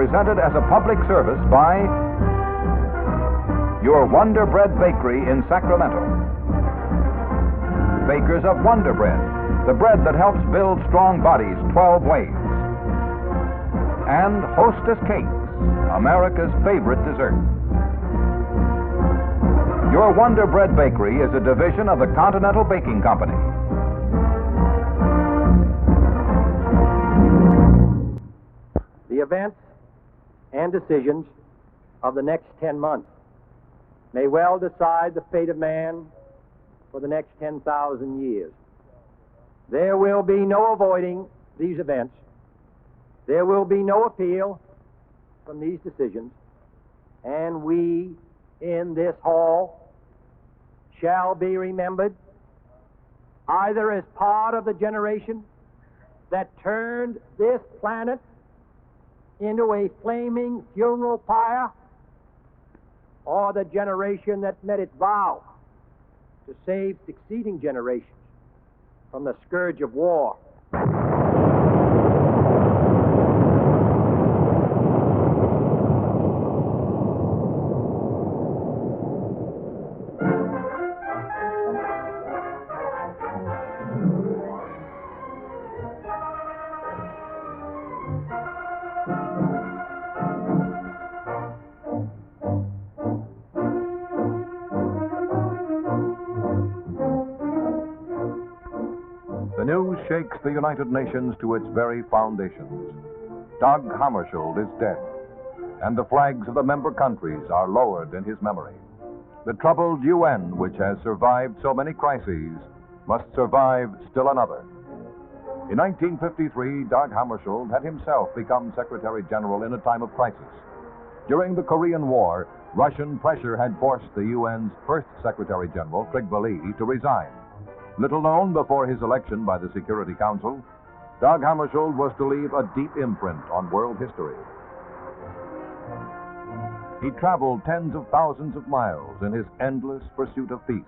presented as a public service by your Wonder Bread Bakery in Sacramento. Bakers of Wonder Bread, the bread that helps build strong bodies 12 ways. And Hostess Cakes, America's favorite dessert. Your Wonder Bread Bakery is a division of the Continental Baking Company. The events and decisions of the next 10 months may well decide the fate of man for the next 10,000 years. There will be no avoiding these events. There will be no appeal from these decisions, and we in this hall shall be remembered either as part of the generation that turned this planet into a flaming funeral pyre, or the generation that met its vow to save succeeding generations from the scourge of war. The news shakes the United Nations to its very foundations. Carl Hammarskjöld is dead, and the flags of the member countries are lowered in his memory. The troubled UN, which has survived so many crises, must survive still another. In 1953, Carl Hammarskjöld had himself become Secretary General in a time of crisis. During the Korean War, Russian pressure had forced the UN's first Secretary General, Crises, to resign. Little known before his election by the Security Council, Carl Hammarskjöld was to leave a deep imprint on world history. He traveled tens of thousands of miles in his endless pursuit of peace.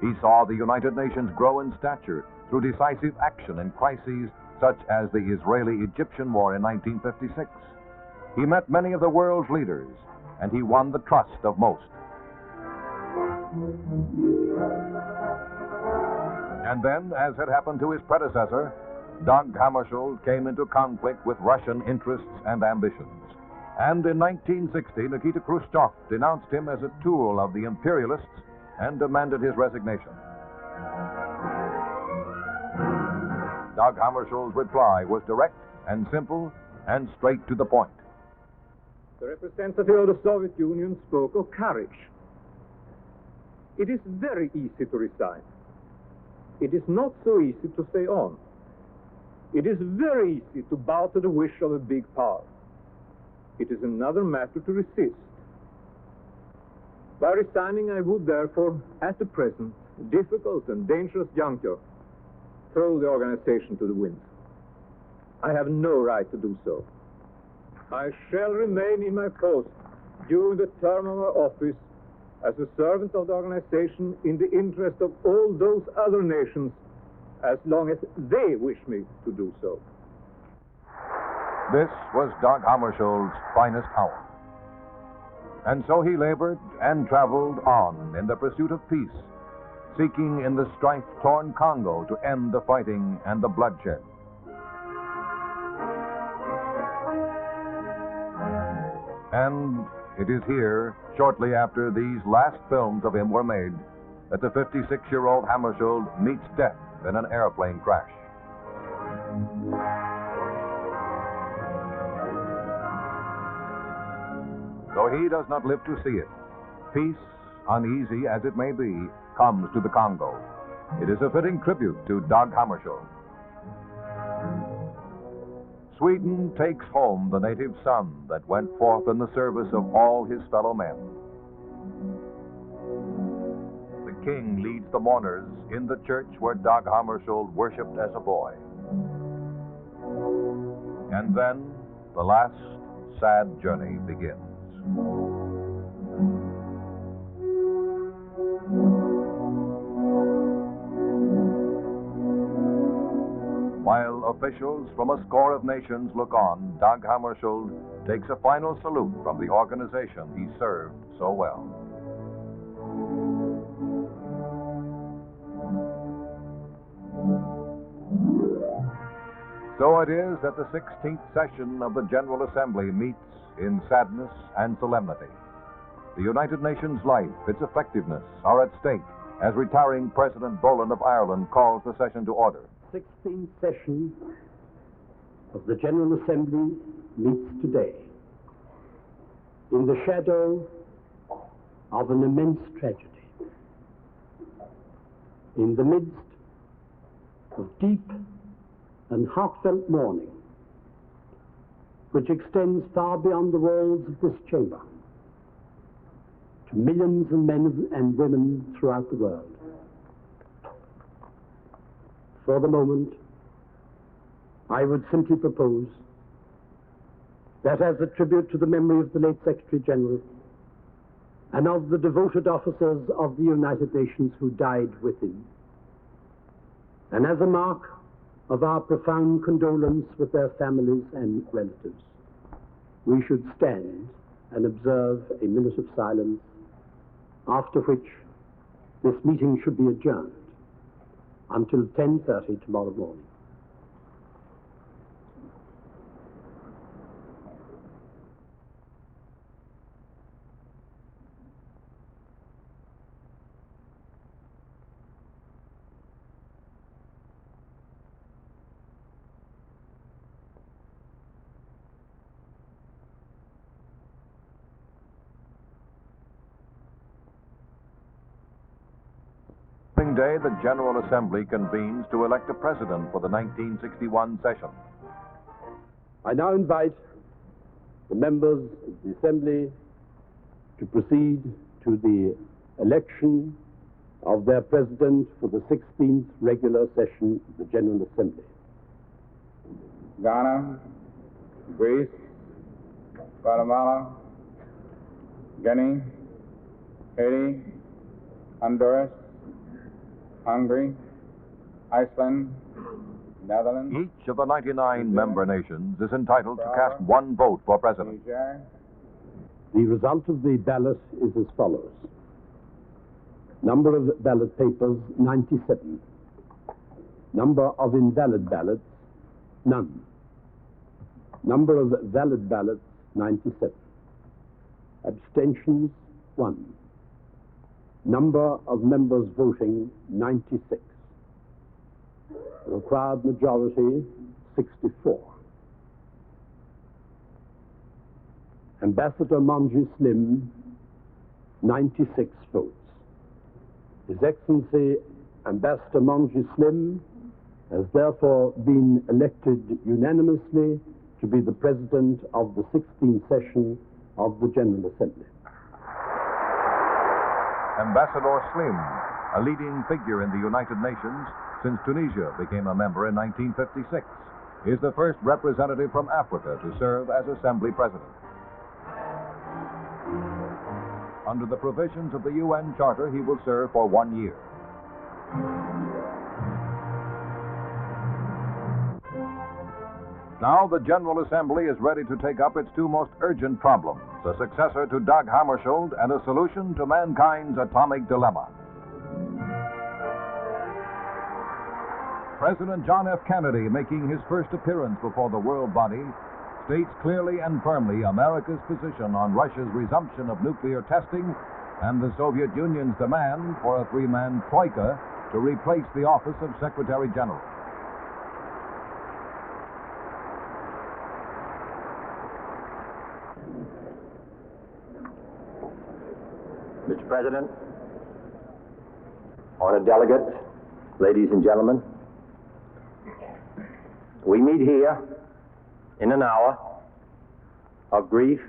He saw the United Nations grow in stature through decisive action in crises such as the Israeli-Egyptian War in 1956. He met many of the world's leaders, and he won the trust of most. And then, as had happened to his predecessor, Carl Hammarskjöld came into conflict with Russian interests and ambitions. And in 1960, Nikita Khrushchev denounced him as a tool of the imperialists and demanded his resignation. Carl Hammarskjöld's reply was direct and simple and straight to the point. The representative of the Soviet Union spoke of courage. It is very easy to resign. It is not so easy to stay on. It is very easy to bow to the wish of a big power. It is another matter to resist. By resigning, I would therefore, at the present difficult and dangerous juncture, throw the organization to the winds. I have no right to do so. I shall remain in my post during the term of my office as a servant of the organization in the interest of all those other nations, as long as they wish me to do so. This was Carl Hammarskjöld's finest hour. And so he labored and traveled on in the pursuit of peace, seeking in the strife-torn Congo to end the fighting and the bloodshed. And it is here, shortly after these last films of him were made, that the 56-year-old Hammarskjöld meets death in an airplane crash. Though he does not live to see it, peace, uneasy as it may be, comes to the Congo. It is a fitting tribute to Carl Hammarskjöld. Sweden takes home the native son that went forth in the service of all his fellow men. The king leads the mourners in the church where Carl Hammarskjöld worshipped as a boy. And then the last sad journey begins. While officials from a score of nations look on, Dag Hammarskjöld takes a final salute from the organization he served so well. So it is that the 16th session of the General Assembly meets in sadness and solemnity. The United Nations life, its effectiveness, are at stake as retiring President Boland of Ireland calls the session to order. 16th session of the General Assembly meets today in the shadow of an immense tragedy, in the midst of deep and heartfelt mourning, which extends far beyond the walls of this chamber to millions of men and women throughout the world. For the moment, I would simply propose that as a tribute to the memory of the late Secretary General and of the devoted officers of the United Nations who died with him, and as a mark of our profound condolence with their families and relatives, we should stand and observe a minute of silence, after which this meeting should be adjourned until 10:30 tomorrow morning. Day, the General Assembly convenes to elect a president for the 1961 session. I now invite the members of the Assembly to proceed to the election of their president for the 16th regular session of the General Assembly. Ghana, Greece, Guatemala, Guinea, Haiti, Honduras, Hungary, Iceland, Netherlands. Each of the 99 member nations is entitled to cast one vote for president. Niger. The result of the ballot is as follows. Number of ballot papers, 97. Number of invalid ballots, none. Number of valid ballots, 97. Abstentions, 1. Number of members voting, 96. Required majority, 64. Ambassador Manji Slim, 96 votes. His Excellency Ambassador Manji Slim has therefore been elected unanimously to be the President of the 16th session of the General Assembly. Ambassador Slim, a leading figure in the United Nations since Tunisia became a member in 1956, is the first representative from Africa to serve as Assembly President. Under the provisions of the UN Charter, he will serve for 1 year. Now the General Assembly is ready to take up its two most urgent problems, a successor to Dag Hammarskjöld and a solution to mankind's atomic dilemma. President John F. Kennedy, making his first appearance before the world body, states clearly and firmly America's position on Russia's resumption of nuclear testing and the Soviet Union's demand for a three-man troika to replace the office of Secretary General. Mr. President, honored delegates, ladies and gentlemen, we meet here in an hour of grief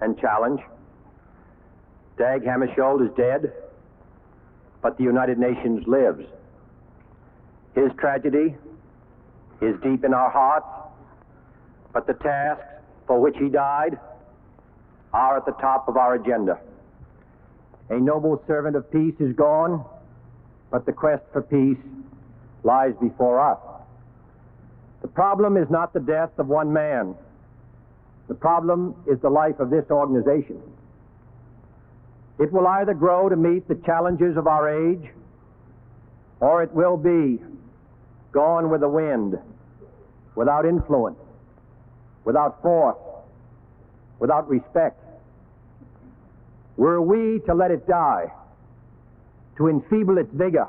and challenge. Dag Hammarskjöld is dead, but the United Nations lives. His tragedy is deep in our hearts, but the tasks for which he died are at the top of our agenda. A noble servant of peace is gone, but the quest for peace lies before us. The problem is not the death of one man. The problem is the life of this organization. It will either grow to meet the challenges of our age, or it will be gone with the wind, without influence, without force, without respect. Were we to let it die, to enfeeble its vigor,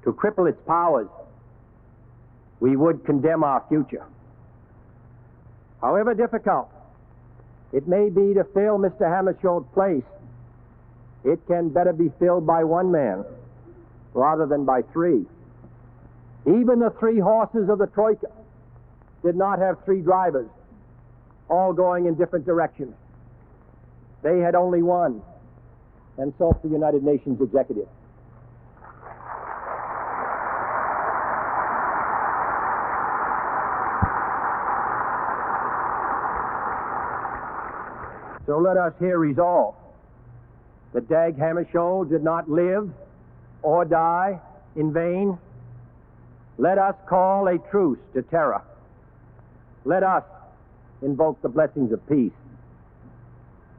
to cripple its powers, we would condemn our future. However difficult it may be to fill Mr. Hammarskjöld's place, it can better be filled by one man rather than by three. Even the three horses of the Troika did not have three drivers, all going in different directions. They had only one, and so the United Nations executive. So let us here resolve that Dag Hammarskjöld did not live or die in vain. Let us call a truce to terror. Let us invoke the blessings of peace.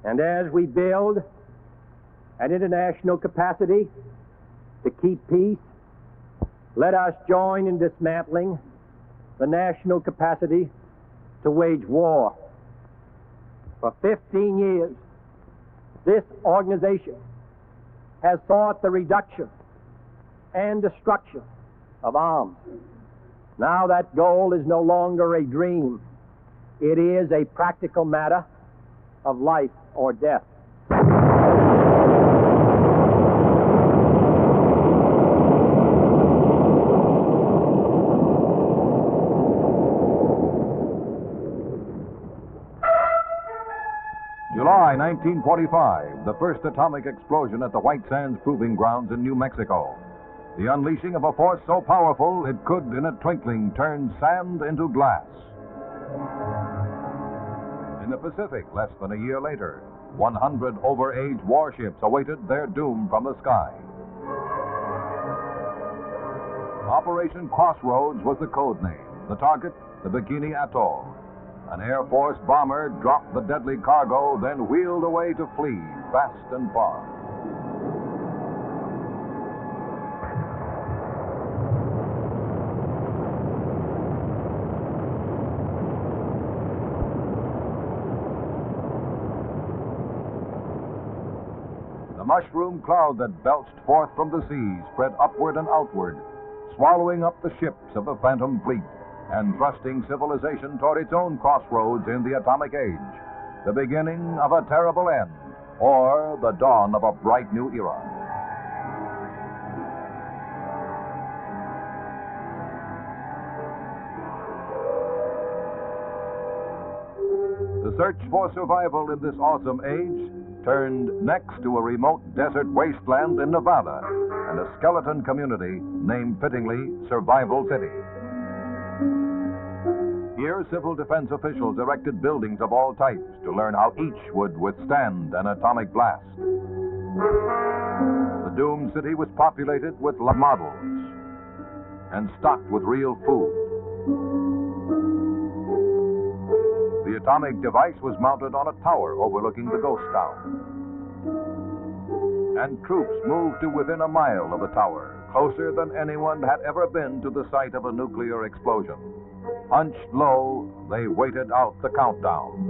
And as we build an international capacity to keep peace, let us join in dismantling the national capacity to wage war. For 15 years, this organization has sought the reduction and destruction of arms. Now that goal is no longer a dream. It is a practical matter of life or death. July 1945, the first atomic explosion at the White Sands Proving Grounds in New Mexico. The unleashing of a force so powerful it could, in a twinkling, turn sand into glass. In the Pacific, less than a year later, 100 overage warships awaited their doom from the sky. Operation Crossroads was the code name. The target, the Bikini Atoll. An Air Force bomber dropped the deadly cargo, then wheeled away to flee fast and far. The mushroom cloud that belched forth from the sea spread upward and outward, swallowing up the ships of the Phantom Fleet and thrusting civilization toward its own crossroads in the atomic age, the beginning of a terrible end, or the dawn of a bright new era. The search for survival in this awesome age turned next to a remote desert wasteland in Nevada and a skeleton community named fittingly Survival City. Here, civil defense officials erected buildings of all types to learn how each would withstand an atomic blast. The doomed city was populated with models and stocked with real food. The atomic device was mounted on a tower overlooking the ghost town. And troops moved to within a mile of the tower, closer than anyone had ever been to the site of a nuclear explosion. Hunched low, they waited out the countdown.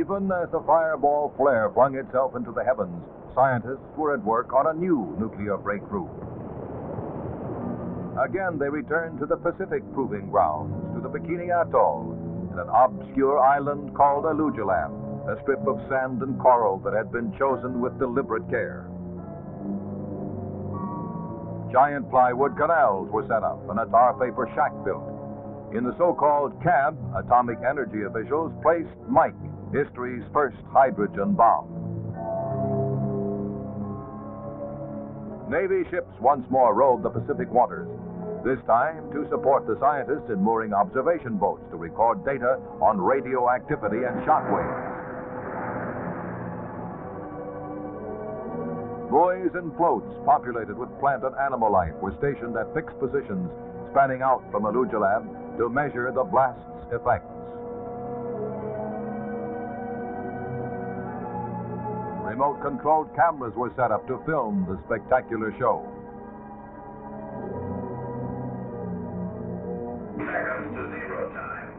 Even as the fireball flare flung itself into the heavens, scientists were at work on a new nuclear breakthrough. Again, they returned to the Pacific Proving Grounds, to the Bikini Atoll, and an obscure island called Alujilab, a strip of sand and coral that had been chosen with deliberate care. Giant plywood canals were set up and a tar paper shack built. In the so-called cab, atomic energy officials placed Mike, history's first hydrogen bomb. Navy ships once more rode the Pacific waters, this time to support the scientists in mooring observation boats to record data on radioactivity and shock waves. Buoys and floats populated with plant and animal life were stationed at fixed positions spanning out from Alujilab to measure the blast's effects. Remote-controlled cameras were set up to film the spectacular show. Seconds to zero time.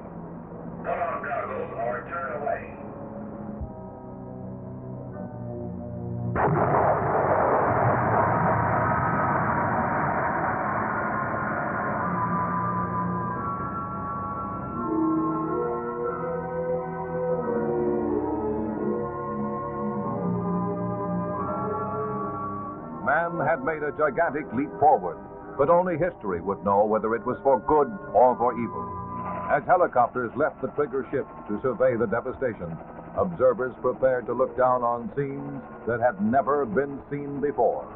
Put on goggles or turn away. Man had made a gigantic leap forward, but only history would know whether it was for good or for evil. As helicopters left the trigger ship to survey the devastation, observers prepared to look down on scenes that had never been seen before.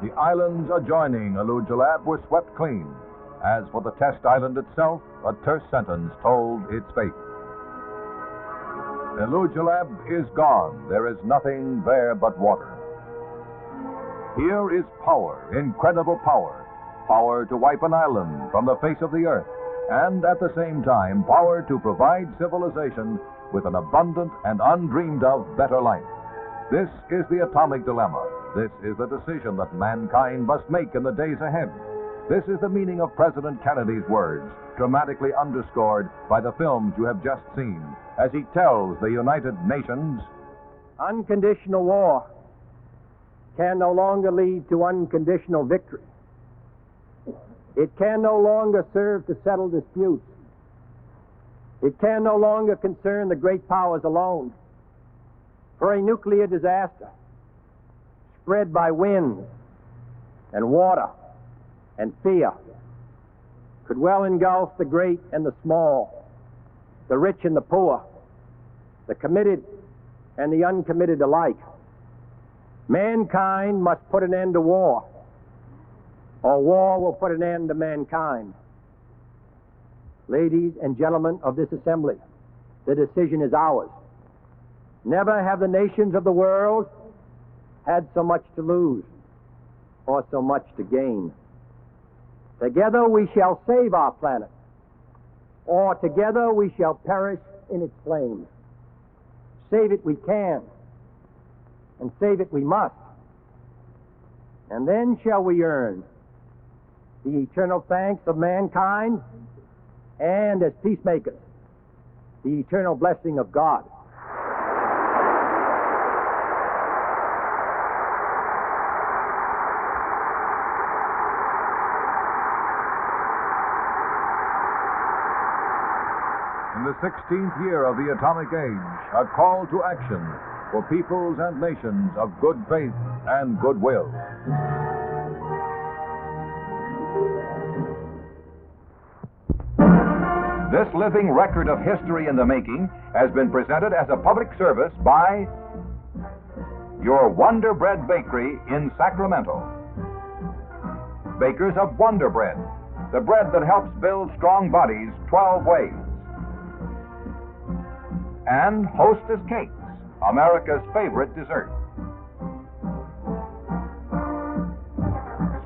The islands adjoining Alujilab were swept clean. As for the test island itself, a terse sentence told its fate. Alujilab is gone. There is nothing there but water. Here is power, incredible power. Power to wipe an island from the face of the earth, and at the same time, power to provide civilization with an abundant and undreamed of better life. This is the atomic dilemma. This is the decision that mankind must make in the days ahead. This is the meaning of President Kennedy's words, dramatically underscored by the films you have just seen, as he tells the United Nations, unconditional war can no longer lead to unconditional victory. It can no longer serve to settle disputes. It can no longer concern the great powers alone. For a nuclear disaster spread by winds and water and fear could well engulf the great and the small, the rich and the poor, the committed and the uncommitted alike. Mankind must put an end to war, or war will put an end to mankind. Ladies and gentlemen of this assembly, the decision is ours. Never have the nations of the world had so much to lose or so much to gain. Together we shall save our planet, or together we shall perish in its flames. Save it we can, and save it we must. And then shall we earn the eternal thanks of mankind, and as peacemakers, the eternal blessing of God. In the 16th year of the atomic age, a call to action for peoples and nations of good faith and goodwill. This living record of history in the making has been presented as a public service by your Wonder Bread Bakery in Sacramento. Bakers of Wonder Bread, the bread that helps build strong bodies 12 ways. And Hostess Cakes, America's favorite dessert.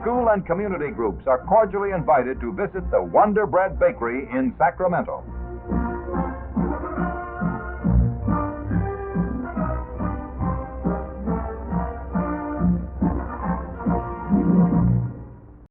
School and community groups are cordially invited to visit the Wonder Bread Bakery in Sacramento.